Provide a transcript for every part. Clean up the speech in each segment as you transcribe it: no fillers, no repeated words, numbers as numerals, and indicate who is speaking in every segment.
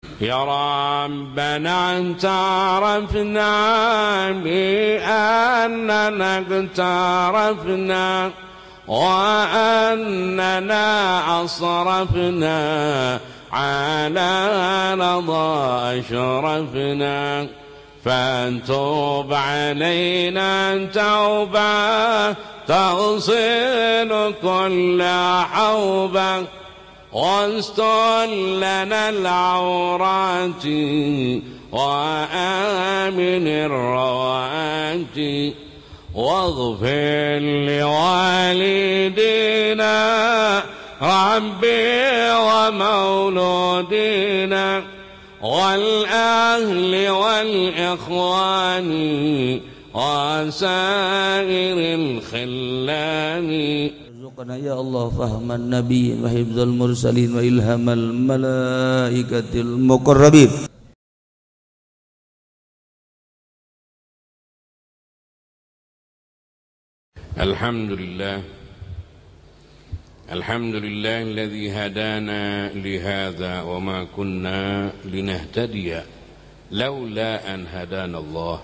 Speaker 1: يا ربنا اعترفنا بأننا اقترفنا وأننا أصرفنا على رضا أشرفنا فانتوب علينا توبة تغسل كل حوبة واستر لنا العورات وآمن الروات واغفر لوالدينا ربي ومولودينا والأهل والإخوان وسائر الخلان.
Speaker 2: ارزقنا يا الله فهم النبي وحفظ المرسلين وإلهام الملائكة المقربين.
Speaker 1: الحمد لله الذي هدانا لهذا وما كنا لنهتدي لولا أن هدانا الله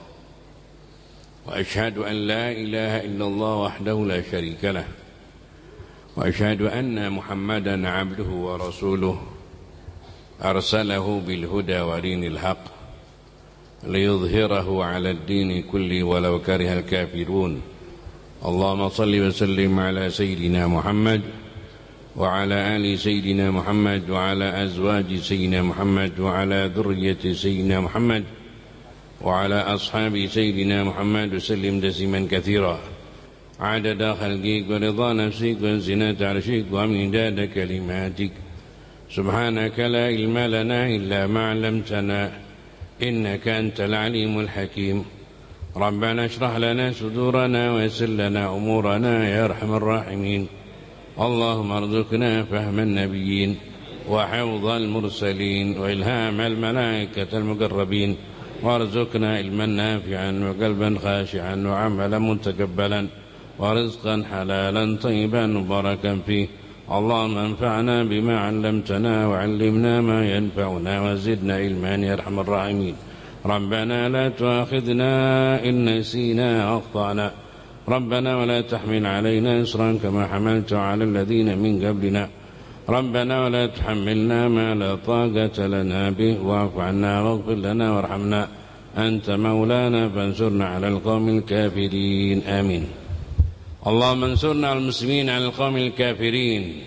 Speaker 1: وأشهد أن لا إله إلا الله وحده لا شريك له وأشهد أن محمدا عبده ورسوله أرسله بالهدى ودين الحق ليظهره على الدين كله ولو كره الكافرون. اللهم صل وسلم على سيدنا محمد وعلى آل سيدنا محمد وعلى أزواج سيدنا محمد وعلى ذرية سيدنا محمد وعلى أصحاب سيدنا محمد وسلم تسليما كثيرا عدد خلقك ورضا نفسك وزنة عرشك ومداد كلماتك. سبحانك لا علم لنا إلا ما علمتنا إنك أنت العليم الحكيم. ربنا اشرح لنا صدورنا ويسر لنا أمورنا يا أرحم الراحمين. اللهم ارزقنا فهم النبيين وحفظ المرسلين وإلهام الملائكة المقربين وارزقنا علما نافعا وقلبا خاشعا وعملا متقبلا ورزقا حلالا طيبا مباركا فيه. اللهم انفعنا بما علمتنا وعلمنا ما ينفعنا وزدنا علما يا أرحم الراحمين. ربنا لا تؤاخذنا إن نسينا أخطأنا ربنا ولا تحمل علينا إصرا كما حملت على الذين من قبلنا ربنا ولا تحملنا ما لا طاقة لنا به واعف عنا واغفر لنا وارحمنا أنت مولانا فانصرنا على القوم الكافرين آمين. اللهم انصرنا المسلمين على القوم الكافرين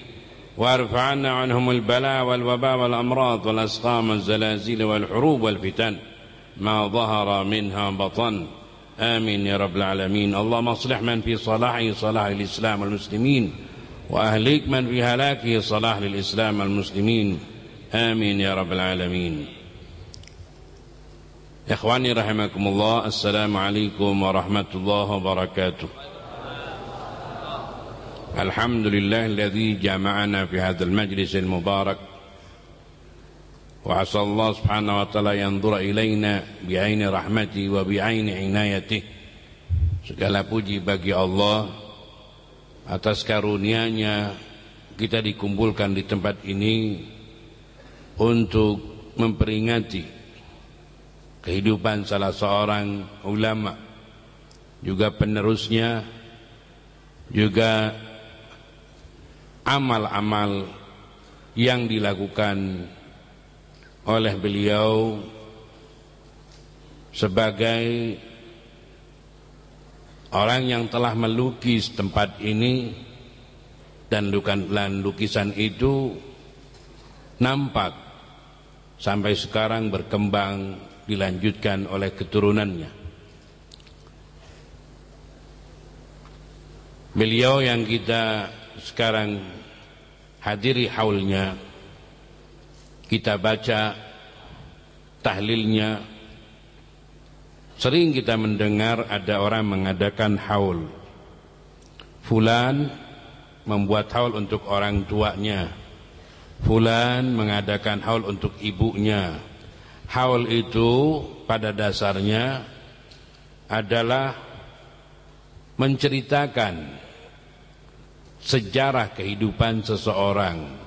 Speaker 1: وارفع عنا عنهم البلاء والوباء والأمراض والأسقام والزلازل والحروب والفتن ما ظهر منها بطن آمين يا رب العالمين. اللهم اصلح من في صلاحه صلاح الإسلام والمسلمين وأهلك من في هلاكه صلاح للإسلام والمسلمين آمين يا رب العالمين. إخواني رحمكم الله السلام عليكم ورحمة الله وبركاته. الحمد لله الذي جمعنا في هذا المجلس المبارك وعسى الله سبحانه وتعالى ينظر إلينا بعين رحمته وبعين عنايته. Segala puji bagi Allah atas karunia-Nya kita dikumpulkan di tempat ini untuk memperingati kehidupan salah seorang ulama, juga penerusnya, juga amal-amal yang dilakukan oleh beliau sebagai orang yang telah melukis tempat ini, dan lukisan itu nampak sampai sekarang berkembang dilanjutkan oleh keturunannya. Beliau yang kita sekarang hadiri haulnya, kita baca tahlilnya. Sering kita mendengar ada orang mengadakan haul. Fulan membuat haul untuk orang tuanya, fulan mengadakan haul untuk ibunya. Haul itu pada dasarnya adalah menceritakan sejarah kehidupan seseorang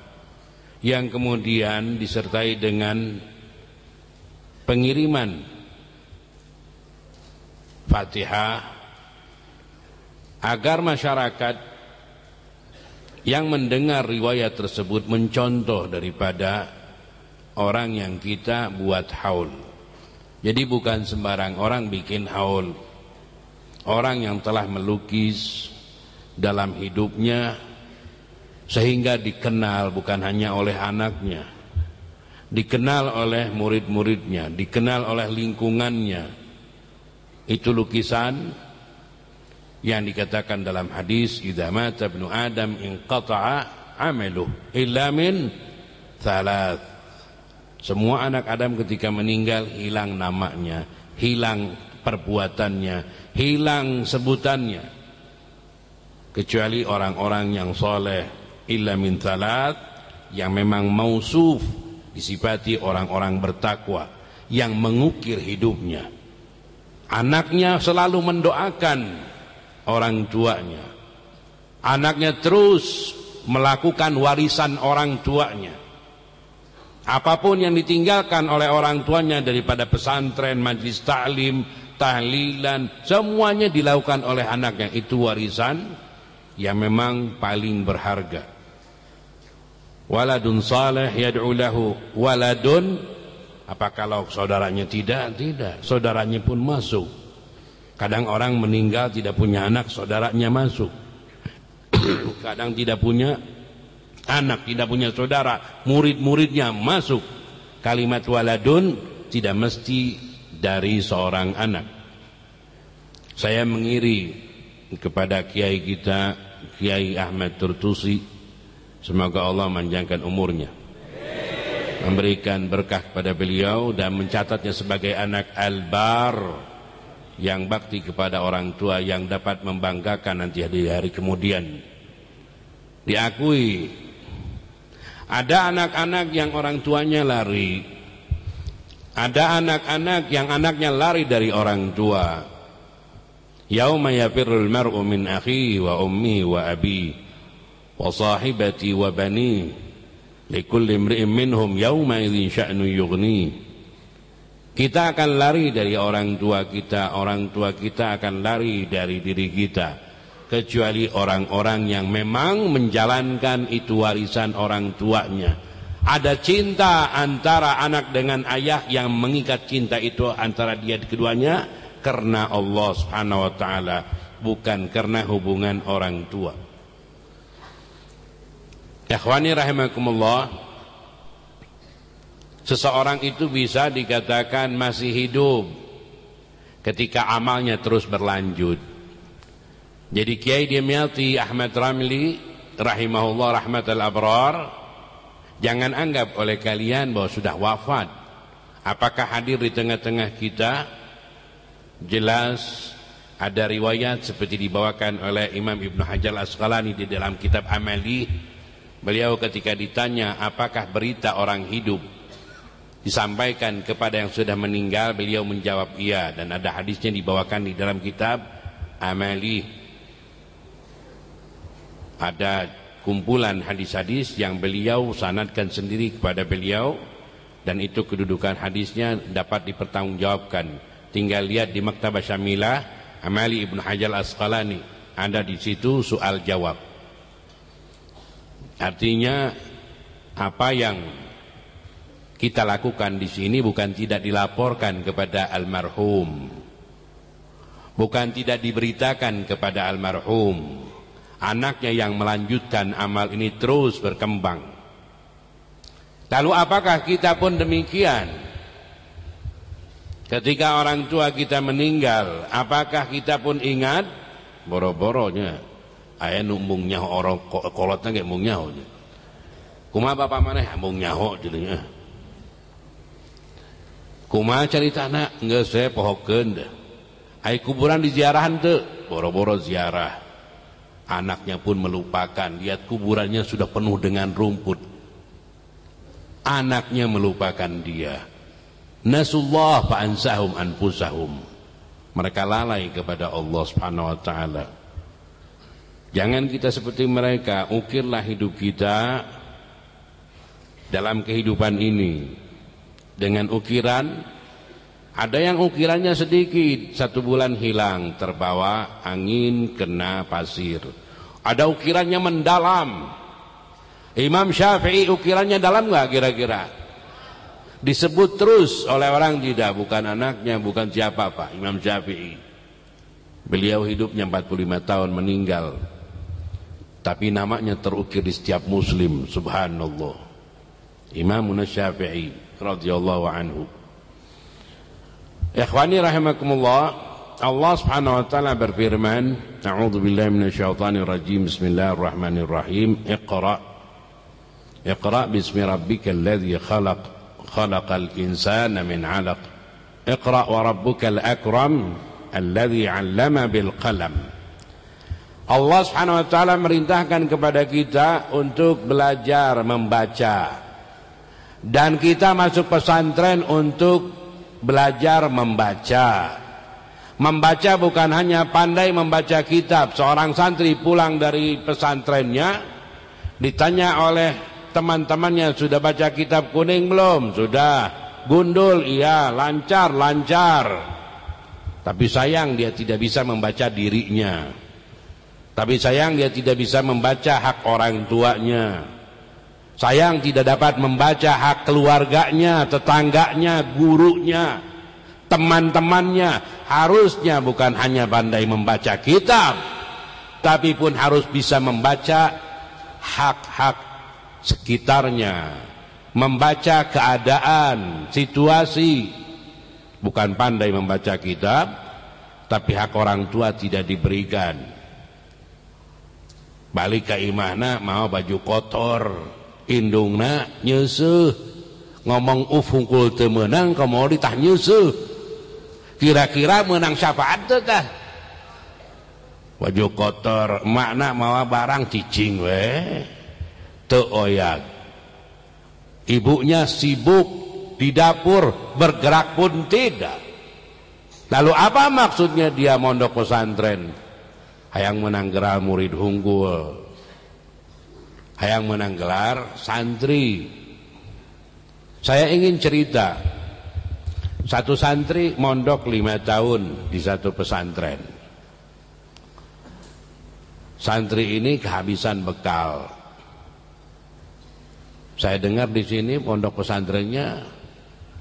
Speaker 1: yang kemudian disertai dengan pengiriman Fatihah agar masyarakat yang mendengar riwayat tersebut mencontoh daripada orang yang kita buat haul. Jadi bukan sembarang orang bikin haul. Orang yang telah melukis dalam hidupnya sehingga dikenal bukan hanya oleh anaknya, dikenal oleh murid-muridnya, dikenal oleh lingkungannya. Itu lukisan yang dikatakan dalam hadis, idza mata ibnu adam inqata'a 'amaluhu illa min thalath. Semua anak Adam ketika meninggal hilang namanya, hilang perbuatannya, hilang sebutannya, kecuali orang-orang yang soleh, illa min thalath, yang memang mausuf, disifati orang-orang bertakwa, yang mengukir hidupnya. Anaknya selalu mendoakan orang tuanya, anaknya terus melakukan warisan orang tuanya. Apapun yang ditinggalkan oleh orang tuanya daripada pesantren, majlis ta'lim, tahlilan, semuanya dilakukan oleh anaknya. Itu warisan yang memang paling berharga. Waladun salih yad'u lahu waladun. Apa kalau saudaranya tidak? Tidak, saudaranya pun masuk. Kadang orang meninggal tidak punya anak, saudaranya masuk. Kadang tidak punya anak, tidak punya saudara, murid-muridnya masuk. Kalimat waladun tidak mesti dari seorang anak. Saya mengiri kepada kiai kita, Kiai Ahmad Turtusi, semoga Allah manjangkan umurnya, memberikan berkah kepada beliau dan mencatatnya sebagai anak albar yang bakti kepada orang tua, yang dapat membanggakan nanti di hari kemudian. Diakui ada anak-anak yang orang tuanya lari, ada anak-anak yang anaknya lari dari orang tua. Yauma yafirrul mar'u min akhihi wa ummihi wa abi wa sahibati wa bani likulli imri'in minhum yauma idzin sya'nu yughni. Kita akan lari dari orang tua kita akan lari dari diri kita, kecuali orang-orang yang memang menjalankan itu warisan orang tuanya. Ada cinta antara anak dengan ayah yang mengikat cinta itu antara dia keduanya karena Allah Subhanahu wa taala, bukan karena hubungan orang tua. Ikhwani rahimakumullah, seseorang itu bisa dikatakan masih hidup ketika amalnya terus berlanjut. Jadi Kiai Dimyati Ahmad Ramli rahimahullah rahmatal abrar, jangan anggap oleh kalian bahwa sudah wafat. Apakah hadir di tengah-tengah kita? Jelas ada riwayat seperti dibawakan oleh Imam Ibnu Hajar Al-Asqalani di dalam kitab Amali. Beliau ketika ditanya apakah berita orang hidup disampaikan kepada yang sudah meninggal, beliau menjawab iya, dan ada hadisnya dibawakan di dalam kitab Amali. Ada kumpulan hadis-hadis yang beliau sanadkan sendiri kepada beliau, dan itu kedudukan hadisnya dapat dipertanggungjawabkan. Tinggal lihat di Maktabah Syamilah Amali Ibnu Hajar Al-Asqalani, ada di situ soal jawab. Artinya apa yang kita lakukan di sini bukan tidak dilaporkan kepada almarhum, bukan tidak diberitakan kepada almarhum. Anaknya yang melanjutkan amal ini terus berkembang. Lalu apakah kita pun demikian? Ketika orang tua kita meninggal, apakah kita pun ingat? Boro-boronya ayah numbung nyaho orang kolotnya kayak mung nyaho. Kumaha bapak maneh mung nyaho jadinya. Kumaha carita anak geus saya pohokeun deh. Ai kuburan diziarahan teu? Boro-boro ziarah. Anaknya pun melupakan, lihat kuburannya sudah penuh dengan rumput. Anaknya melupakan dia. Nasullah fa'ansahum anfusahum. Mereka lalai kepada Allah Subhanahu wa taala. Jangan kita seperti mereka. Ukirlah hidup kita dalam kehidupan ini dengan ukiran Ada yang ukirannya sedikit, 1 bulan hilang, terbawa angin, kena pasir. Ada ukirannya mendalam. Imam Syafi'i ukirannya dalam nggak kira-kira? Disebut terus oleh orang, tidak, bukan anaknya, bukan siapa Pak, Imam Syafi'i. Beliau hidupnya 45 tahun, meninggal. Tapi namanya terukir di setiap muslim, subhanallah. Imam Syafi'i radhiyallahu anhu. Ikhwani rahimakumullah, Allah Subhanahu wa taala berfirman, A'udzu billahi minasyaitonir rajim. Bismillahirrahmanirrahim. Iqra bismi rabbikal ladzi khalaq. Khalaqal insana min 'alaq. Iqra wa rabbukal akram alladzi 'allama bil qalam. Allah Subhanahu wa taala merintahkan kepada kita untuk belajar membaca. Dan kita masuk pesantren untuk belajar membaca. Membaca bukan hanya pandai membaca kitab. Seorang santri pulang dari pesantrennya, ditanya oleh teman-temannya, sudah baca kitab kuning belum? Sudah. Gundul? Iya. Lancar? Lancar. Tapi sayang dia tidak bisa membaca dirinya. Tapi sayang dia tidak bisa membaca hak orang tuanya. Sayang tidak dapat membaca hak keluarganya, tetangganya, gurunya, teman-temannya. Harusnya bukan hanya pandai membaca kitab, tapi pun harus bisa membaca hak-hak sekitarnya, membaca keadaan, situasi. Bukan pandai membaca kitab, tapi hak orang tua tidak diberikan. Balik ke imahna mau baju kotor, indungna nyeusuh, ngomong ufungkul teu meunang komo ditah nyeusuh. Kira-kira meunang syafaat teu tah? Baju kotor, makna mawa barang cicing we, teu oyak. Ibunya sibuk di dapur, bergerak pun tidak. Lalu apa maksudnya dia mondok pesantren? Hayang menang gelar murid unggul, hayang menang gelar santri. Saya ingin cerita, satu santri mondok 5 tahun di satu pesantren. Santri ini kehabisan bekal. Saya dengar di sini pondok pesantrennya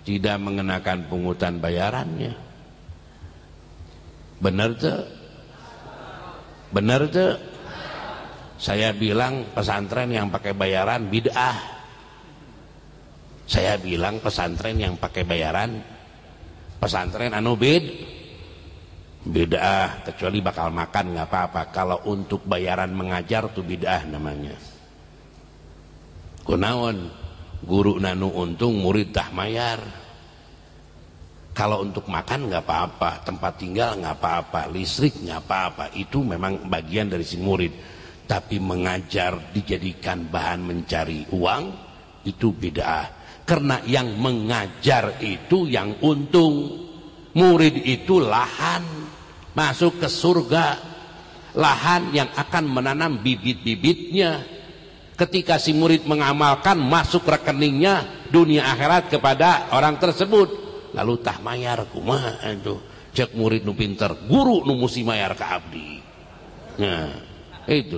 Speaker 1: tidak mengenakan pungutan bayarannya. Benar tuh? Benar tuh? Saya bilang pesantren yang pakai bayaran bid'ah. Saya bilang pesantren yang pakai bayaran pesantren anu bid'ah, kecuali bakal makan nggak apa-apa. Kalau untuk bayaran mengajar tuh bid'ah namanya. Kunaon guru nanu untung murid tah mayar. Kalau untuk makan nggak apa-apa, tempat tinggal nggak apa-apa, listrik nggak apa-apa, itu memang bagian dari si murid. Tapi mengajar dijadikan bahan mencari uang, itu bid'ah. Karena yang mengajar itu yang untung, murid itu lahan masuk ke surga, lahan yang akan menanam bibit-bibitnya. Ketika si murid mengamalkan, masuk rekeningnya dunia akhirat kepada orang tersebut. Lalu tah mayar kumaha itu? Cek murid nu pinter, guru nu musti mayar ka abdi. Nah, itu.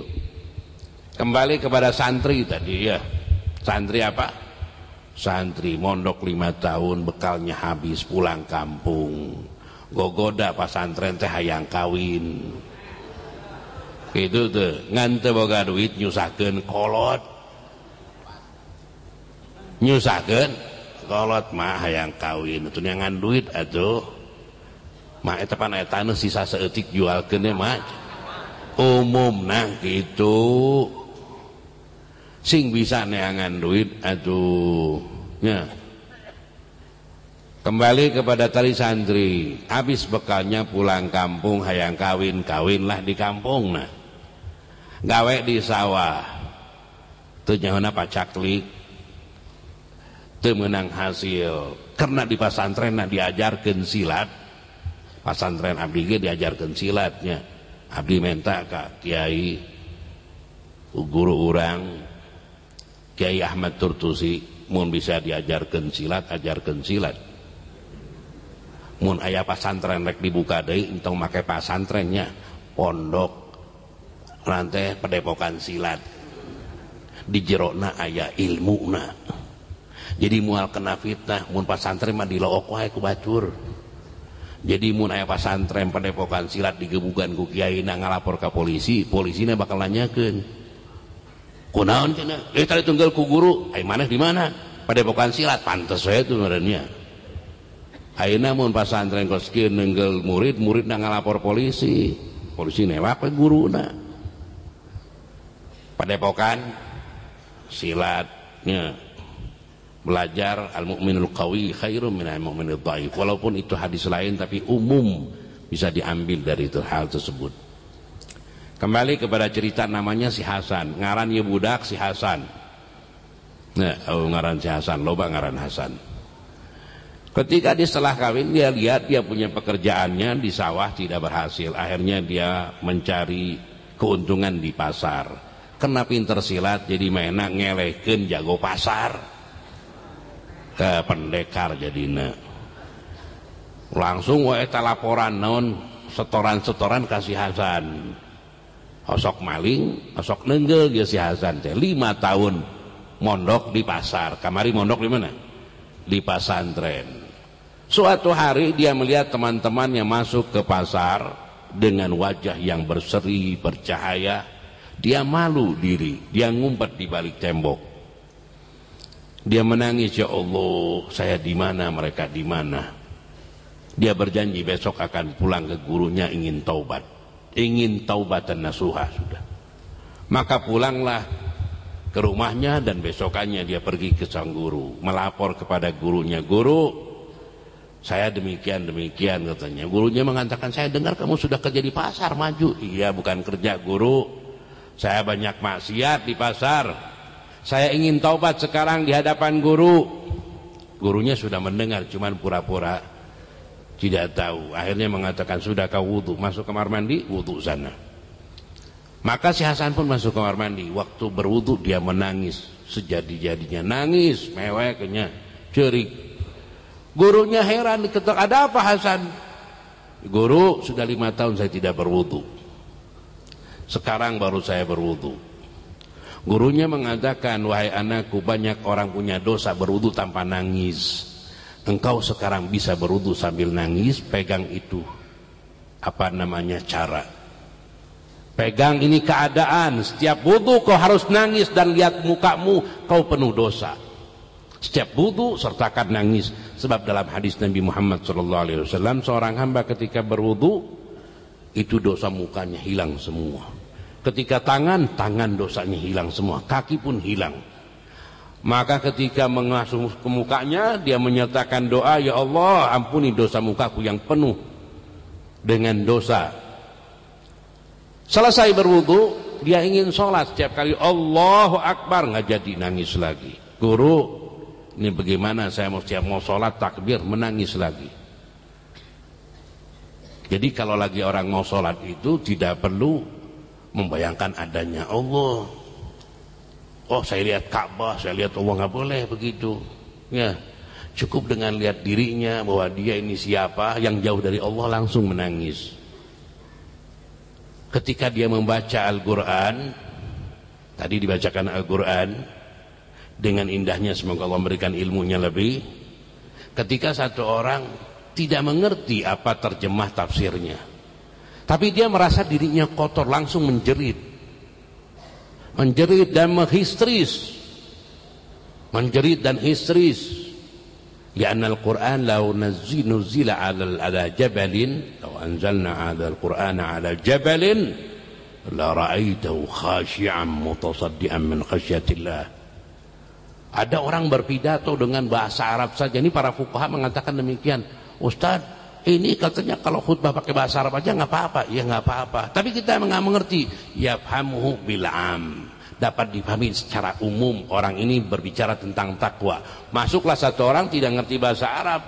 Speaker 1: Kembali kepada santri tadi ya. Santri apa? Santri mondok 5 tahun, bekalnya habis, pulang kampung. Gogoda pasantren teh hayang kawin. Itu tuh, ngan teu boga duit nyusahkeun kolot. Nyusahkeun kolot mah hayang kawin, itu ngan duit atuh. Mah eta pan aya taneuh sisa saeutik jualkeun mah. Umumna gitu. Sing bisa neangan duit atuh. Nya. Kembali kepada tali santri, habis bekalnya pulang kampung hayang kawin, kawinlah di kampung nah. Gawe di sawah. Teu nyahoana pacaklik. Teu meunang hasil. Karena di pasantren diajarkeun silat. Pasantren abdi ge diajarkeun silatnya. Abdi menta ka kiai guru urang Kiai Ahmad Turtusi, mun bisa diajarkeun silat, ajarkeun silat. Mun aya pasantren rek dibuka deui entong make pasantrennya pondok nanti padepokan silat di jerona aya ilmuna. Jadi mual kena fitnah mun pasantren mah dilook wae ku batur. Jadi mun aya pasantren padepokan silat digebugan ku kiaina ngalapor ka polisi, polisina bakal nanyakeun. Kunaon cenah? Tadi tunggal ku guru, ai maneh di mana? Padepokan silat, pantes wae tuh ngarannya. Ayeuna mun pasantren kos kieu neunggel murid ngalapor polisi. Polisi newak we guruna. Padepokan silatnya belajar al-mu'minul qawi khairum minal mu'minid dhaif. Walaupun itu hadis lain tapi umum bisa diambil dari itu hal tersebut. Kembali kepada cerita namanya si Hasan, ngaran ye budak si Hasan. Nah, ngaran si Hasan, loba ngaran Hasan. Ketika dia setelah kawin dia lihat dia punya pekerjaannya di sawah tidak berhasil. Akhirnya dia mencari keuntungan di pasar. Kena pinter silat jadi mainan ngelehkeun jago pasar. Ke pendekar jadina. Langsung wae eta laporan naon setoran-setoran ka si Hasan. Osok maling, osok neunggel dia si Hasan teh 5 tahun mondok di pasar. Kamari mondok di mana? Di pasantren. Suatu hari dia melihat teman-temannya masuk ke pasar dengan wajah yang berseri, bercahaya. Dia malu diri, dia ngumpet di balik tembok. Dia menangis, ya Allah, saya di mana, mereka di mana. Dia berjanji besok akan pulang ke gurunya ingin taubat. Ingin taubatan nasuha sudah. Maka pulanglah ke rumahnya dan besokannya dia pergi ke sang guru, melapor kepada gurunya. Guru, saya demikian katanya. Gurunya mengatakan, saya dengar kamu sudah kerja di pasar, maju. Iya, bukan kerja guru, saya banyak maksiat di pasar. Saya ingin taubat sekarang di hadapan guru. Gurunya sudah mendengar, cuman pura-pura tidak tahu. Akhirnya mengatakan, sudah kau wudu, masuk kamar mandi, wudu sana. Maka si Hasan pun masuk kamar mandi. Waktu berwudu dia menangis sejadi-jadinya, nangis meweknya, cerik. Gurunya heran, diketok, ada apa Hasan? Guru, sudah 5 tahun saya tidak berwudu. Sekarang baru saya berwudu. Gurunya mengatakan, wahai anakku, banyak orang punya dosa berwudu tanpa nangis. Engkau sekarang bisa berwudu sambil nangis, pegang itu. Apa namanya cara? Pegang ini keadaan, setiap wudu kau harus nangis dan lihat mukamu, kau penuh dosa. Setiap wudu sertakan nangis. Sebab dalam hadis Nabi Muhammad SAW, seorang hamba ketika berwudu itu dosa mukanya hilang semua. Ketika tangan dosanya hilang semua, kaki pun hilang. Maka ketika mengasuh ke mukanya, dia menyatakan doa, ya Allah ampuni dosa mukaku yang penuh dengan dosa. Selesai berwudu, dia ingin sholat. Setiap kali Allahu Akbar nggak jadi, nangis lagi. Guru, ini bagaimana saya mau sholat takbir menangis lagi. Jadi kalau lagi orang mau sholat itu tidak perlu membayangkan adanya Allah. Oh, saya lihat Ka'bah, saya lihat Allah, nggak boleh begitu. Ya, cukup dengan lihat dirinya bahwa dia ini siapa yang jauh dari Allah langsung menangis. Ketika dia membaca Al-Quran, tadi dibacakan Al-Quran dengan indahnya, semoga Allah memberikan ilmunya lebih. Ketika satu orang tidak mengerti apa terjemah tafsirnya, tapi dia merasa dirinya kotor, langsung menjerit dan menghisteris, menjerit dan histeris. Lianna al-Quran law nuzila ala jabalin, law anzalna ala al-Qur'ana ala jabalin la ra'aitahu khashi'an mutasaddian min khasyatillah. Ada orang berpidato dengan bahasa Arab saja. Ini para fuqaha mengatakan demikian. Ustaz, ini katanya kalau khutbah pakai bahasa Arab aja nggak apa-apa. Ya nggak apa-apa. Tapi kita nggak mengerti. Yafhamuhu bil'am. Dapat dipahami secara umum. Orang ini berbicara tentang takwa. Masuklah satu orang tidak ngerti bahasa Arab.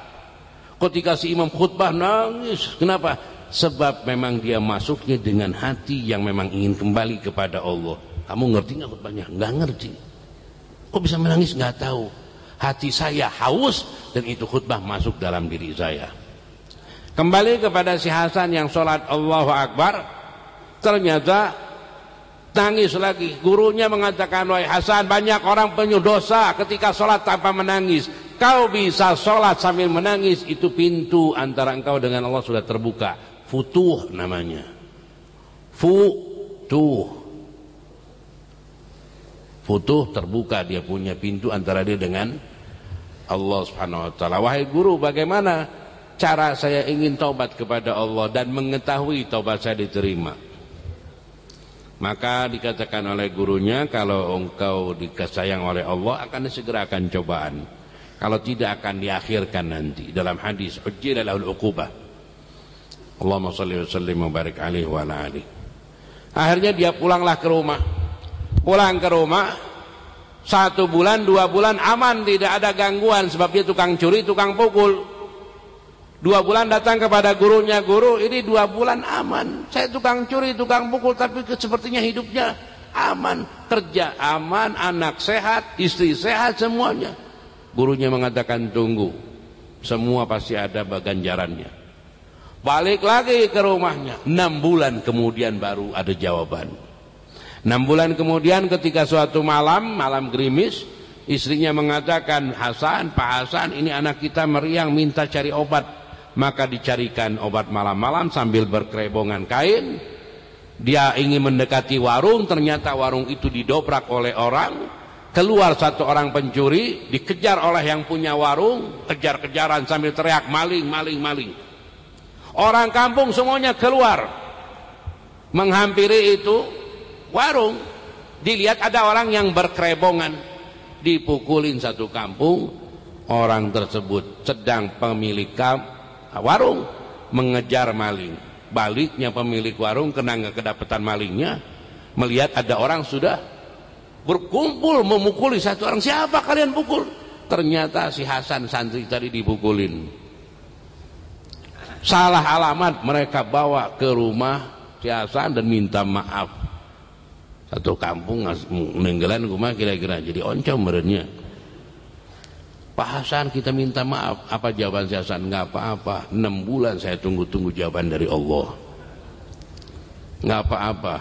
Speaker 1: Ketika si imam khutbah nangis. Kenapa? Sebab memang dia masuknya dengan hati yang memang ingin kembali kepada Allah. Kamu ngerti nggak khutbahnya? Nggak ngerti. Kok bisa menangis? Nggak tahu. Hati saya haus dan itu khutbah masuk dalam diri saya. Kembali kepada si Hasan yang sholat Allahu Akbar, ternyata nangis lagi. Gurunya mengatakan, wahai Hasan, banyak orang penuh dosa ketika sholat tanpa menangis. Kau bisa sholat sambil menangis, itu pintu antara engkau dengan Allah sudah terbuka. Futuh namanya. Futuh terbuka, dia punya pintu antara dia dengan Allah Subhanahu wa taala. Wahai guru, bagaimana cara saya ingin taubat kepada Allah dan mengetahui taubat saya diterima? Maka dikatakan oleh gurunya, kalau engkau disayang oleh Allah akan disegerakan cobaan. Kalau tidak akan diakhirkan nanti. Dalam hadis ujjila lahul uqubah. Allahumma shalli wa sallim wa barik alaihi wa ala alihi. Akhirnya dia pulanglah ke rumah. Pulang ke rumah 1 bulan 2 bulan aman, tidak ada gangguan, sebab dia tukang curi, tukang pukul. 2 bulan datang kepada gurunya, guru ini 2 bulan aman, saya tukang curi, tukang pukul, tapi sepertinya hidupnya aman, kerja aman, anak sehat, istri sehat, semuanya. Gurunya mengatakan tunggu, semua pasti ada ganjarannya. Balik lagi ke rumahnya, 6 bulan kemudian baru ada jawaban. 6 bulan kemudian ketika suatu malam gerimis, istrinya mengatakan, Hasan, Pak Hasan, ini anak kita meriang minta cari obat. Maka dicarikan obat malam-malam sambil berkerebongan kain. Dia ingin mendekati warung, ternyata warung itu didobrak oleh orang. Keluar satu orang pencuri, dikejar oleh yang punya warung, kejar-kejaran sambil teriak, maling, maling, maling. Orang kampung semuanya keluar menghampiri itu warung. Dilihat ada orang yang berkerebongan, dipukulin satu kampung. Orang tersebut sedang pemilik warung mengejar maling. Baliknya pemilik warung kena nggak kedapatan malingnya, melihat ada orang sudah berkumpul memukuli satu orang. Siapa kalian pukul? Ternyata si Hasan santri tadi dipukulin. Salah alamat, mereka bawa ke rumah si Hasan dan minta maaf. Satu kampung menenggelan rumah kira-kira jadi oncom merenya. Pak Hasan, kita minta maaf. Apa jawaban si Hasan? Nggak apa-apa, 6 bulan saya tunggu-tunggu jawaban dari Allah. Nggak apa-apa,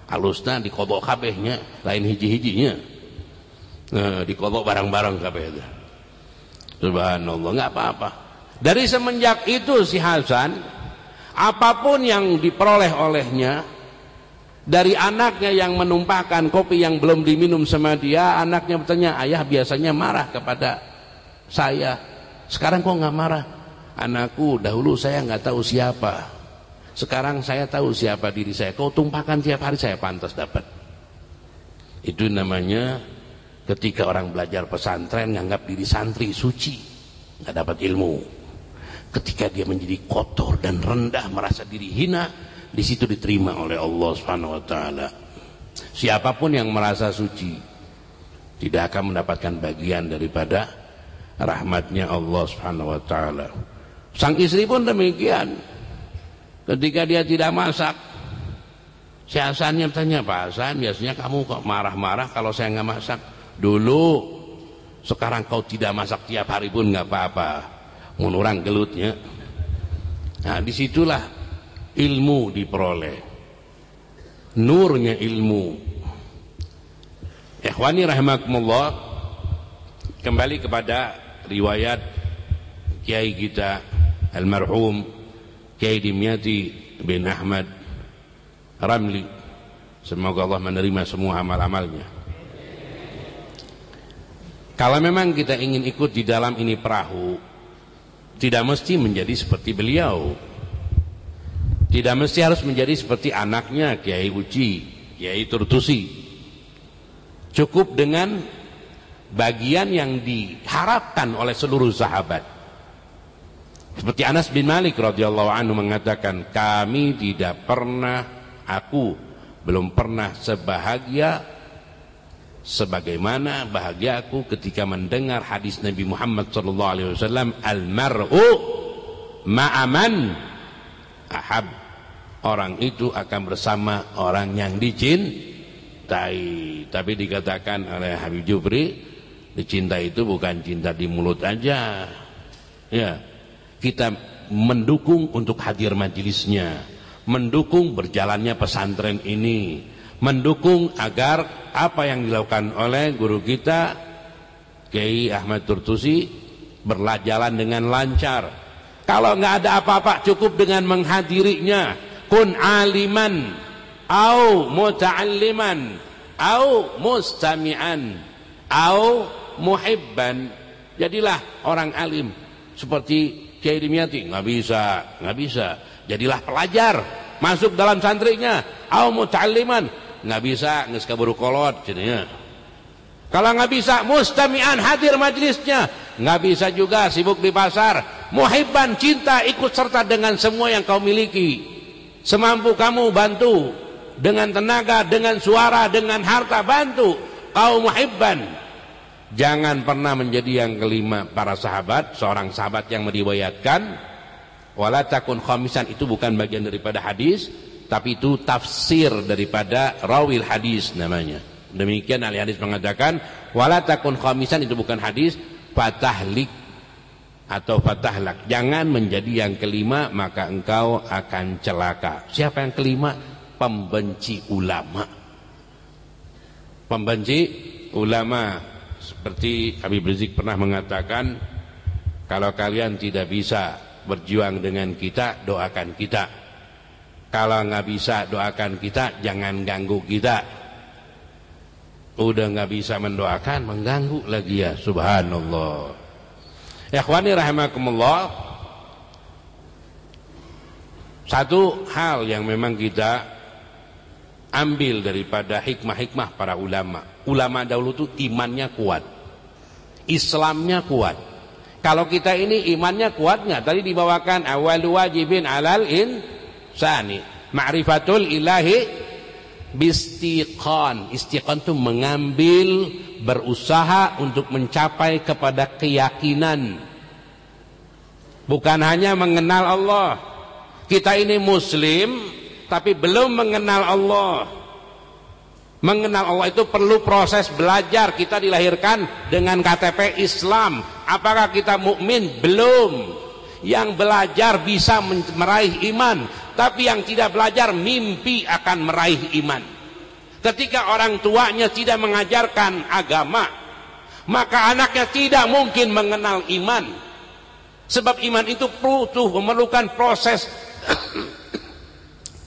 Speaker 1: halusnya dikodok kabehnya, lain hiji-hijinya. Dikodok barang-barang kabeh itu. Subhanallah, nggak apa-apa. Dari semenjak itu si Hasan, apapun yang diperoleh olehnya, dari anaknya yang menumpahkan kopi yang belum diminum sama dia, anaknya bertanya, ayah biasanya marah kepada saya, sekarang kok nggak marah? Anakku, dahulu saya nggak tahu siapa, sekarang saya tahu siapa diri saya. Kau tumpahkan tiap hari, saya pantas dapat. Itu namanya ketika orang belajar pesantren nganggap diri santri suci, nggak dapat ilmu. Ketika dia menjadi kotor dan rendah, merasa diri hina, di situ diterima oleh Allah Subhanahu wa taala. Siapapun yang merasa suci tidak akan mendapatkan bagian daripada rahmatnya Allah Subhanahu wa taala. Sang istri pun demikian. Ketika dia tidak masak, si Hasannya bertanya, Pak Hasan, biasanya kamu kok marah-marah kalau saya nggak masak? Dulu, sekarang kau tidak masak tiap hari pun nggak apa-apa. Menurang gelutnya. Nah, disitulah ilmu diperoleh, nurnya ilmu. Ikhwani rahimakumullah, kembali kepada riwayat kiai kita almarhum Kiai Dimyati bin Ahmad Ramli, semoga Allah menerima semua amal-amalnya. Kalau memang kita ingin ikut di dalam ini perahu, tidak mesti menjadi seperti beliau, tidak mesti harus menjadi seperti anaknya Kiai Uci, Kiai Turtusi. Cukup dengan bagian yang diharapkan oleh seluruh sahabat. Seperti Anas bin Malik radhiyallahu anhu mengatakan, kami tidak pernah, aku belum pernah sebahagia sebagaimana bahagia aku ketika mendengar hadis Nabi Muhammad sallallahu alaihi wasallam, al-mar'u ma'aman ahab, orang itu akan bersama orang yang dicintai. Tapi dikatakan oleh Habib Jufri, dicintai itu bukan cinta di mulut aja ya, kita mendukung untuk hadir majelisnya, mendukung berjalannya pesantren ini, mendukung agar apa yang dilakukan oleh guru kita Kiai Ahmad Turtusi berjalan dengan lancar. Kalau nggak ada apa-apa, cukup dengan menghadirinya. Kun aliman au muta'alliman au mustami'an au muhibban. Jadilah orang alim seperti Kiai Dimyati. Nggak bisa. Jadilah pelajar, masuk dalam santrinya. Au muta'alliman, nggak bisa, nggak kaburu kolot jadinya. Kalau nggak bisa, mustami'an, hadir majelisnya. Nggak bisa juga, sibuk di pasar. Muhibban, cinta, ikut serta dengan semua yang kau miliki. Semampu kamu bantu, dengan tenaga, dengan suara, dengan harta, bantu. Kau muhibban. Jangan pernah menjadi yang kelima para sahabat. Seorang sahabat yang meriwayatkan, wala takun khamisan, itu bukan bagian daripada hadis, tapi itu tafsir daripada rawil hadis namanya. Demikian ahli hadis mengatakan, wala takun khamisan, itu bukan hadis, fatahlik atau fatahlak. Jangan menjadi yang kelima, maka engkau akan celaka. Siapa yang kelima? Pembenci ulama. Pembenci ulama. Seperti Habib Rizik pernah mengatakan, kalau kalian tidak bisa berjuang dengan kita, doakan kita. Kalau nggak bisa doakan kita, jangan ganggu kita. Udah nggak bisa mendoakan, mengganggu lagi ya, subhanallah. Ikhwani rahimakumullah, satu hal yang memang kita ambil daripada hikmah-hikmah para ulama. Ulama dahulu itu imannya kuat, Islamnya kuat. Kalau kita ini imannya kuat nggak? Tadi dibawakan awal wajibin alal insani ma'rifatul ilahi bistiqan. Istiqan itu mengambil, berusaha untuk mencapai kepada keyakinan, bukan hanya mengenal Allah. Kita ini muslim tapi belum mengenal Allah. Mengenal Allah itu perlu proses belajar. Kita dilahirkan dengan KTP Islam. Apakah kita mukmin? Belum. Yang belajar bisa meraih iman, tapi yang tidak belajar mimpi akan meraih iman. Ketika orang tuanya tidak mengajarkan agama, maka anaknya tidak mungkin mengenal iman. Sebab iman itu memerlukan proses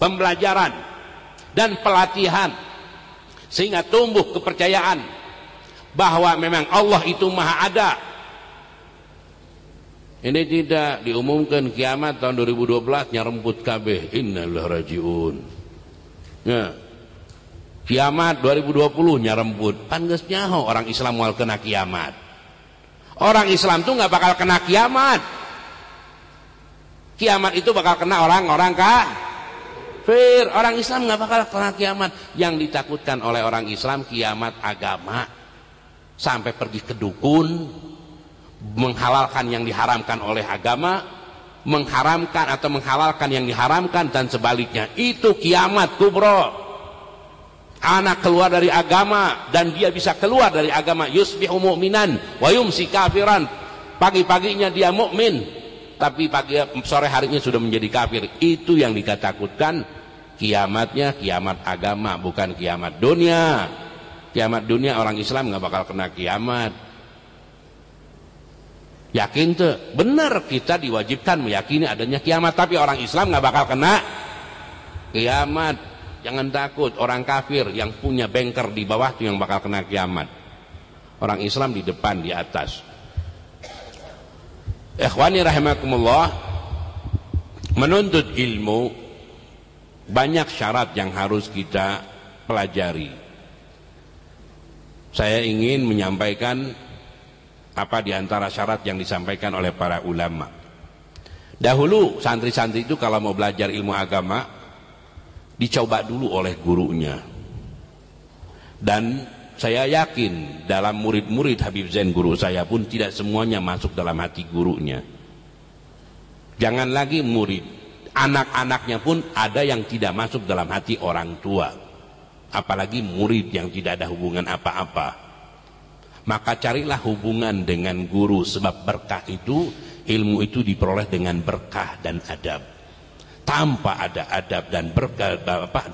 Speaker 1: pembelajaran dan pelatihan, sehingga tumbuh kepercayaan bahwa memang Allah itu maha ada. Ini tidak diumumkan kiamat tahun 2012 nyaremput kabeh, innalillahi rajiun. Ya. Kiamat 2020 nyaremput, pan geus nyaho orang Islam moal kena kiamat. Orang Islam tuh nggak bakal kena kiamat. Kiamat itu bakal kena orang-orang kafir. Orang Islam nggak bakal kena kiamat. Yang ditakutkan oleh orang Islam kiamat agama, sampai pergi ke dukun, menghalalkan yang diharamkan oleh agama, mengharamkan atau menghalalkan yang diharamkan, dan sebaliknya. Itu kiamat kubro. Anak keluar dari agama dan dia bisa keluar dari agama. Yusbihu mu'minan wa yumsi kafiran. Pagi-paginya dia mukmin, tapi sore harinya sudah menjadi kafir. Itu yang dikatakan kiamatnya kiamat agama, bukan kiamat dunia. Kiamat dunia orang Islam nggak bakal kena kiamat. Yakin tuh? Benar, kita diwajibkan meyakini adanya kiamat, tapi orang Islam nggak bakal kena kiamat. Jangan takut, orang kafir yang punya bengker di bawah itu yang bakal kena kiamat. Orang Islam di depan, di atas. Ikhwani rahimakumullah, menuntut ilmu banyak syarat yang harus kita pelajari. Saya ingin menyampaikan apa di antara syarat yang disampaikan oleh para ulama. Dahulu santri-santri itu kalau mau belajar ilmu agama dicoba dulu oleh gurunya. Dan saya yakin dalam murid-murid Habib Zain guru saya pun tidak semuanya masuk dalam hati gurunya. Jangan lagi murid, anak-anaknya pun ada yang tidak masuk dalam hati orang tua. Apalagi murid yang tidak ada hubungan apa-apa. Maka carilah hubungan dengan guru, sebab berkah itu Ilmu itu diperoleh dengan berkah dan adab. Tanpa ada adab dan berkah,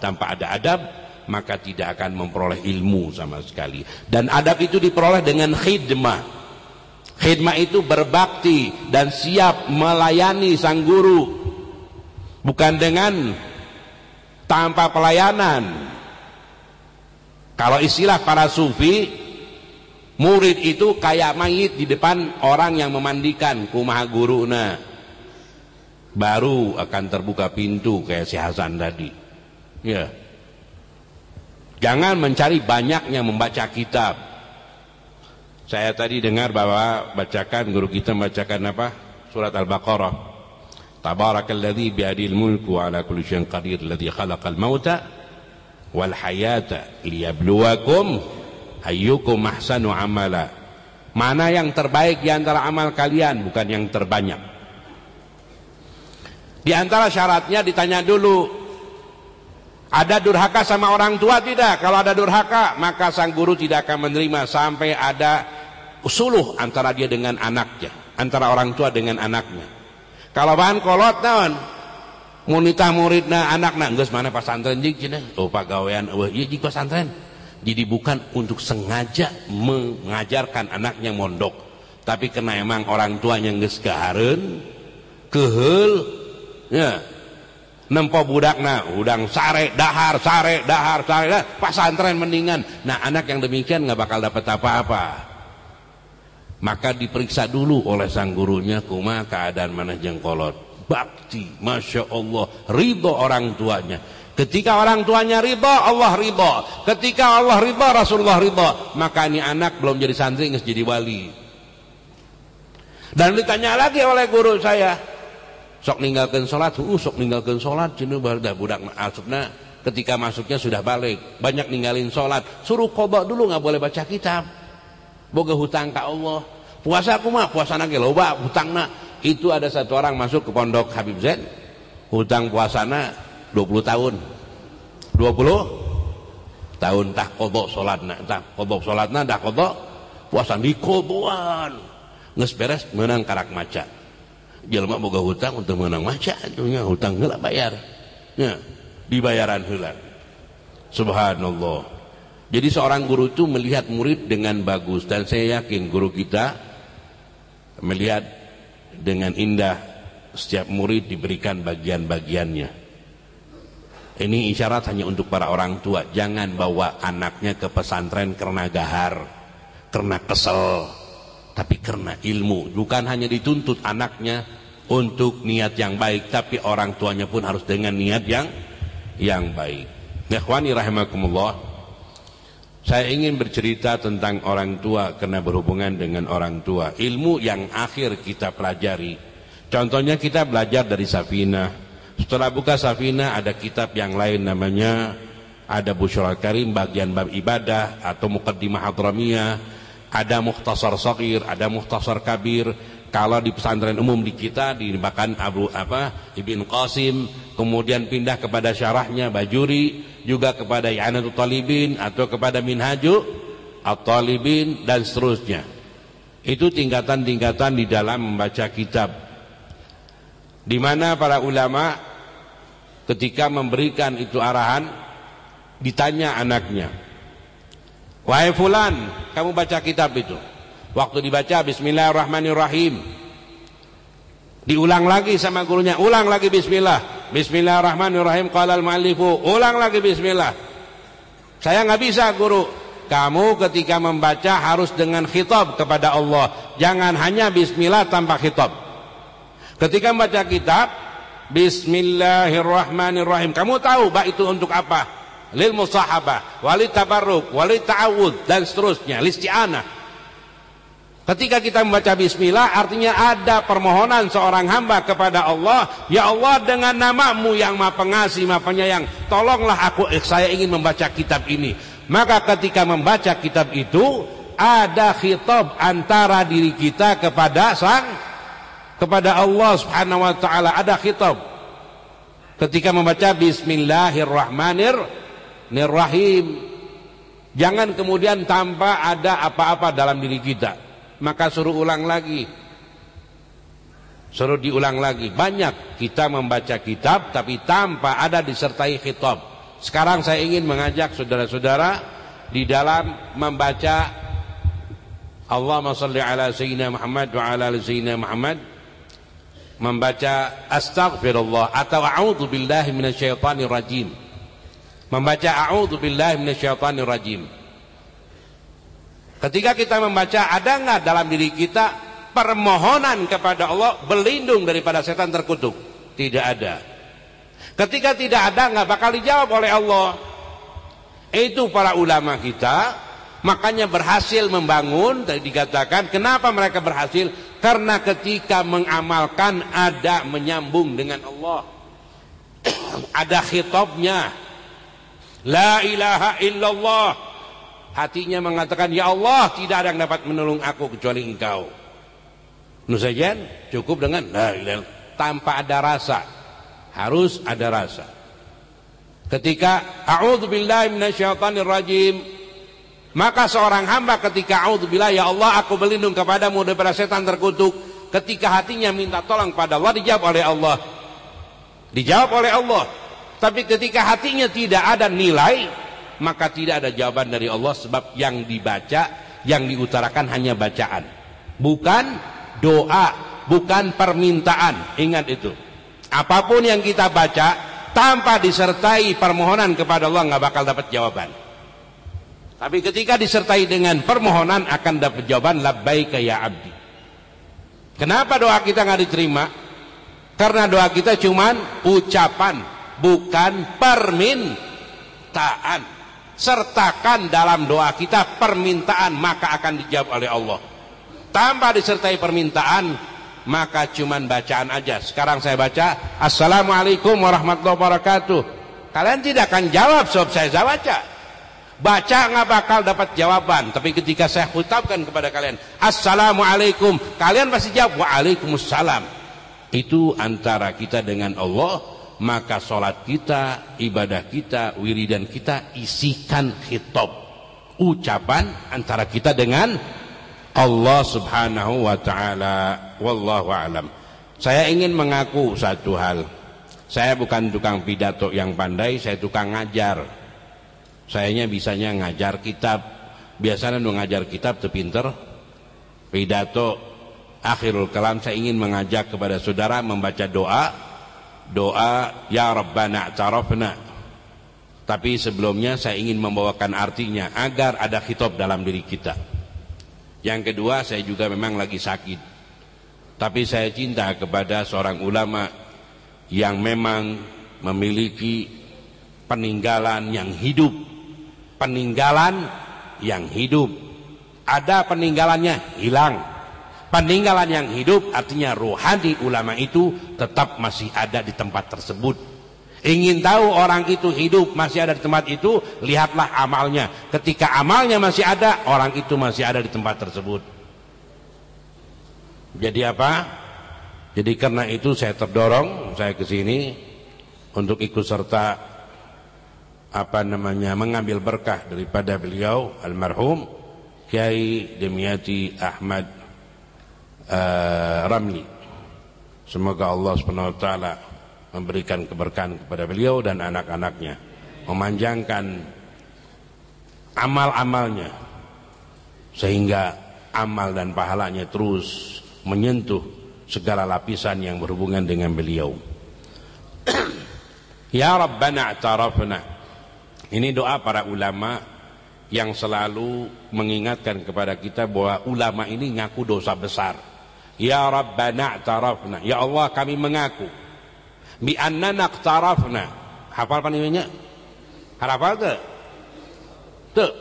Speaker 1: tanpa ada adab, maka tidak akan memperoleh ilmu sama sekali. Dan adab itu diperoleh dengan khidmah. Khidmah itu berbakti dan siap melayani sang guru, bukan dengan tanpa pelayanan. Kalau istilah para sufi, murid itu kayak mayit di depan orang yang memandikan kumaha guruna, baru akan terbuka pintu kayak si Hasan tadi. Ya, jangan mencari banyaknya membaca kitab. Saya tadi dengar bahwa guru kita membacakan apa? Surat Al-Baqarah. Tabarakalladzi biyadil mulku wa ala kulli syai'in qadir alladzi khalaqal mauta wal hayata liyabluwakum ayyukum ahsanu amala. Mana yang terbaik di antara amal kalian, bukan yang terbanyak. Di antara syaratnya ditanya dulu, ada durhaka sama orang tua tidak? Kalau ada durhaka, maka sang guru tidak akan menerima sampai ada usuluh antara dia dengan anaknya, antara orang tua dengan anaknya. Kalau bahan kolot naon, munitah muridna anakna geus mana pasantren jig cenah, oh pagawean eueuh ieu jig pasantren. Jadi bukan untuk sengaja mengajarkan anaknya mondok, tapi kena emang orang tuanya geus gahareun, keheul, ya. Nempo budakna udang sare dahar pasantren mendingan. Nah, anak yang demikian nggak bakal dapat apa-apa. Maka diperiksa dulu oleh sang gurunya, kumaha keadaan mana jengkolot, bakti, masya Allah, ridho orang tuanya. Ketika orang tuanya ridho, Allah ridho. Ketika Allah ridho, Rasulullah ridho. Maka ini anak belum jadi santri, nggak jadi wali. Dan ditanya lagi oleh guru saya, sok ninggalkan sholat, sok ninggalkan sholat, cina barudah budak masuknya, ketika masuknya sudah balik, banyak ninggalin sholat, suruh qadha dulu, nggak boleh baca kitab, boga hutang ke Allah. Puasa aku mah puasa nage loba hutangna. Itu ada satu orang masuk ke pondok Habib Zain, hutang puasana 20 tahun, 20 tahun tak qadha sholatna, tak qadha sholatna, dah qadha puasa di qadhaan, geus beres menang karak maca. Jelma boga hutang untuk menang maca, nya hutang heula bayar, ya dibayaran heula. Subhanallah. Jadi seorang guru itu melihat murid dengan bagus, dan saya yakin guru kita melihat dengan indah setiap murid diberikan bagian-bagiannya. Ini isyarat hanya untuk para orang tua, jangan bawa anaknya ke pesantren karena gahar, karena kesel, tapi karena ilmu. Bukan hanya dituntut anaknya untuk niat yang baik, tapi orang tuanya pun harus dengan niat yang baik. Ikhwani rahimakumullah, saya ingin bercerita tentang orang tua karena berhubungan dengan orang tua. Ilmu yang akhir kita pelajari, contohnya kita belajar dari Safinah. Setelah buka Safinah ada kitab yang lain namanya ada Busyral Karim bagian bab ibadah atau Muqaddimah Hadramiyah, ada Mukhtasar Shaghir, ada Mukhtasar Kabir. Kalau di pesantren umum di kita bahkan Ibn Qasim, kemudian pindah kepada syarahnya Bajuri, juga kepada I'anatul Talibin atau kepada Minhaju At-Talibin dan seterusnya. Itu tingkatan-tingkatan di dalam membaca kitab, di mana para ulama ketika memberikan itu arahan ditanya anaknya, wahai fulan, kamu baca kitab itu, waktu dibaca Bismillahirrahmanirrahim, diulang lagi sama gurunya, ulang lagi Bismillah, Bismillahirrahmanirrahim, qala al-mu'allifu, ulang lagi Bismillah. Saya nggak bisa guru. Kamu ketika membaca harus dengan khitab kepada Allah, jangan hanya Bismillah tanpa khitab. Ketika membaca kitab Bismillahirrahmanirrahim, kamu tahu bah itu untuk apa? Lil musahabah, walit tabarruk, walit ta'awud dan seterusnya, listi'anah. Ketika kita membaca bismillah artinya ada permohonan seorang hamba kepada Allah, ya Allah dengan namamu yang maha pengasih, maha penyayang, tolonglah saya ingin membaca kitab ini. Maka ketika membaca kitab itu ada khitab antara diri kita kepada Allah Subhanahu wa taala, ada khitab. Ketika membaca Bismillahirrahmanirrahim, jangan kemudian tanpa ada apa-apa dalam diri kita. Maka suruh ulang lagi. Suruh diulang lagi. Banyak kita membaca kitab tapi tanpa ada disertai khitab. Sekarang saya ingin mengajak saudara-saudara di dalam membaca Allahumma shalli ala sayyidina Muhammad wa ala ali sayyidina Muhammad, membaca astaghfirullah atau a'udzu billahi minasyaitonir rajim. Membaca a'udzu billahi minasyaitonir rajim. Ketika kita membaca, ada enggak dalam diri kita permohonan kepada Allah berlindung daripada setan terkutuk? Tidak ada. Ketika tidak ada, enggak bakal dijawab oleh Allah. Itu para ulama kita makanya berhasil membangun. Tadi dikatakan kenapa mereka berhasil, karena ketika mengamalkan ada menyambung dengan Allah. Ada khitabnya, la ilaha illallah. Hatinya mengatakan, ya Allah, tidak ada yang dapat menolong aku kecuali Engkau. Nusajan cukup dengan la ilaha, tanpa ada rasa. Harus ada rasa. Ketika a'udzubillahi minasyaitonir rajim, maka seorang hamba ketika a'udzubillah, ya Allah aku berlindung kepadamu daripada setan terkutuk, ketika hatinya minta tolong pada Allah, dijawab oleh Allah. Dijawab oleh Allah. Tapi ketika hatinya tidak ada nilai, maka tidak ada jawaban dari Allah, sebab yang dibaca, yang diutarakan hanya bacaan, bukan doa, bukan permintaan. Ingat itu. Apapun yang kita baca tanpa disertai permohonan kepada Allah nggak bakal dapat jawaban. Tapi ketika disertai dengan permohonan akan dapat jawaban, labbaika ya abdi. Kenapa doa kita nggak diterima? Karena doa kita cuman ucapan, bukan permintaan. Sertakan dalam doa kita permintaan, maka akan dijawab oleh Allah. Tanpa disertai permintaan, maka cuman bacaan aja. Sekarang saya baca assalamualaikum warahmatullahi wabarakatuh, kalian tidak akan jawab sebab saya baca. Baca nggak bakal dapat jawaban. Tapi ketika saya ucapkan kepada kalian assalamualaikum, kalian pasti jawab waalaikumsalam. Itu antara kita dengan Allah. Maka sholat kita, ibadah kita, wiridan kita isikan khitab, ucapan antara kita dengan Allah subhanahu wa ta'ala. Wallahu a'lam. Saya ingin mengaku satu hal. Saya bukan tukang pidato yang pandai, saya tukang ngajar. Sayanya bisanya ngajar kitab. Biasanya ngajar kitab tuh pinter. Pidato akhirul kalam, saya ingin mengajak kepada saudara membaca doa ya Rabbana a'tarafna. Tapi sebelumnya saya ingin membawakan artinya agar ada khitab dalam diri kita. Yang kedua, saya juga memang lagi sakit, tapi saya cinta kepada seorang ulama yang memang memiliki peninggalan yang hidup. Peninggalan yang hidup. Ada peninggalannya hilang. Peninggalan yang hidup artinya rohani ulama itu tetap masih ada di tempat tersebut. Ingin tahu orang itu hidup masih ada di tempat itu, lihatlah amalnya. Ketika amalnya masih ada, orang itu masih ada di tempat tersebut. Jadi apa? Jadi karena itu saya terdorong, saya ke sini untuk ikut serta mengambil berkah daripada beliau almarhum Kiai Dimyati Ahmad Ramli. Semoga Allah Subhanahu wa taala memberikan keberkahan kepada beliau dan anak-anaknya, memanjangkan amal-amalnya sehingga amal dan pahalanya terus menyentuh segala lapisan yang berhubungan dengan beliau. Ya Rabbana a'tarafna. Ini doa para ulama yang selalu mengingatkan kepada kita bahwa ulama ini ngaku dosa besar. Ya Rabbana a'tarafna, ya Allah kami mengaku bi annana aqtarafna. Hafal panimanya? Hafal ke? Tuh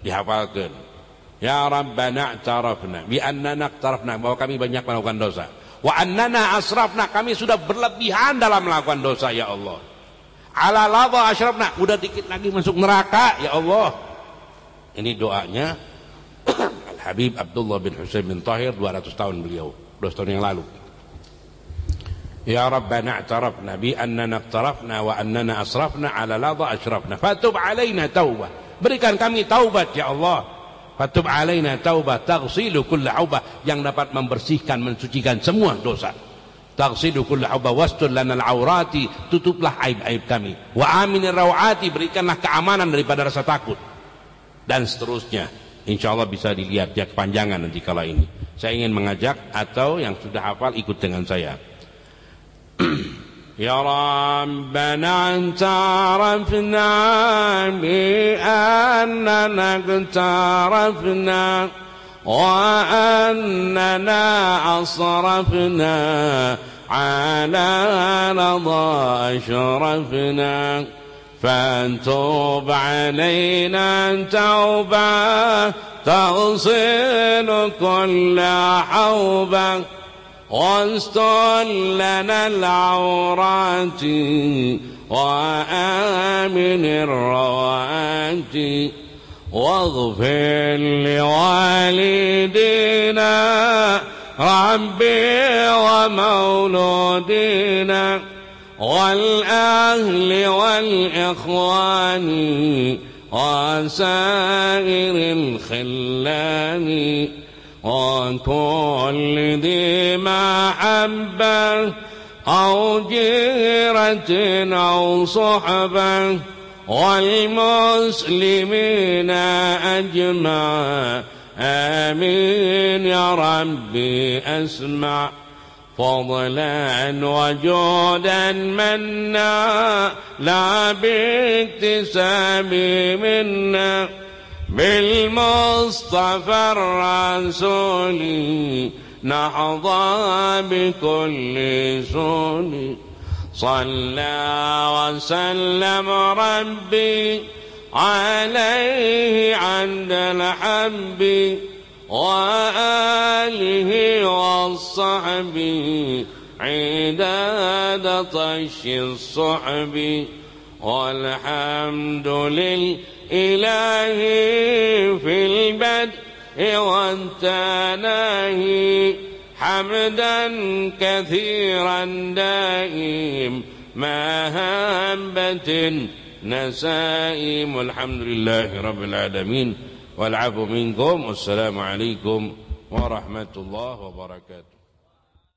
Speaker 1: dihafalkan. Ya Rabbana a'tarafna bi annana aqtarafna, bahwa kami banyak melakukan dosa. Wa annana asrafna, kami sudah berlebihan dalam melakukan dosa ya Allah. Ala ladha asyrafna, udah dikit lagi masuk neraka ya Allah. Ini doanya Habib Abdullah bin Husain bin Tahir, 200 tahun beliau, 200 tahun yang lalu. Ya Rabbana a'tarafna bi annana aqtarafna wa annana asrafna ala ladha asyrafna fatub alaina taubah, berikan kami taubat ya Allah Fatub alaina taubah taghsilu kulla aubah, yang dapat membersihkan, mensucikan semua dosa. Taghsilu kulla aubah wastur lanal aurati, tutuplah aib-aib kami. Wa aminir rawati, berikanlah keamanan daripada rasa takut. Dan seterusnya. Insyaallah bisa dilihat ya, kepanjangan nanti kalau ini. Saya ingin mengajak atau yang sudah hafal ikut dengan saya. Ya Rabbana antarafna bi annana qtarafna wa annana asrafna ala radha ashrafna فانتوب علينا توبة تغسل كل حوبة واستر لنا العورات وآمن الروات واغفر لوالدينا ربي ومولودينا والأهل والإخوان وسائر الخلان وكل ذي محبة أو جيرة أو صحبة والمسلمين أجمع آمين يا ربي أسمع فضلا وجودا منا لا باكتساب منا بالمصطفى الرسول نحظى بكل سول صلى وسلم ربي عليه عند الحب وآله والصحب عداد طش الصحب والحمد للإله في البدء والتناهي حمدا كثيرا دائم ما هبة نسائم الحمد لله رب العالمين والعفو منكم والسلام عليكم ورحمة الله وبركاته.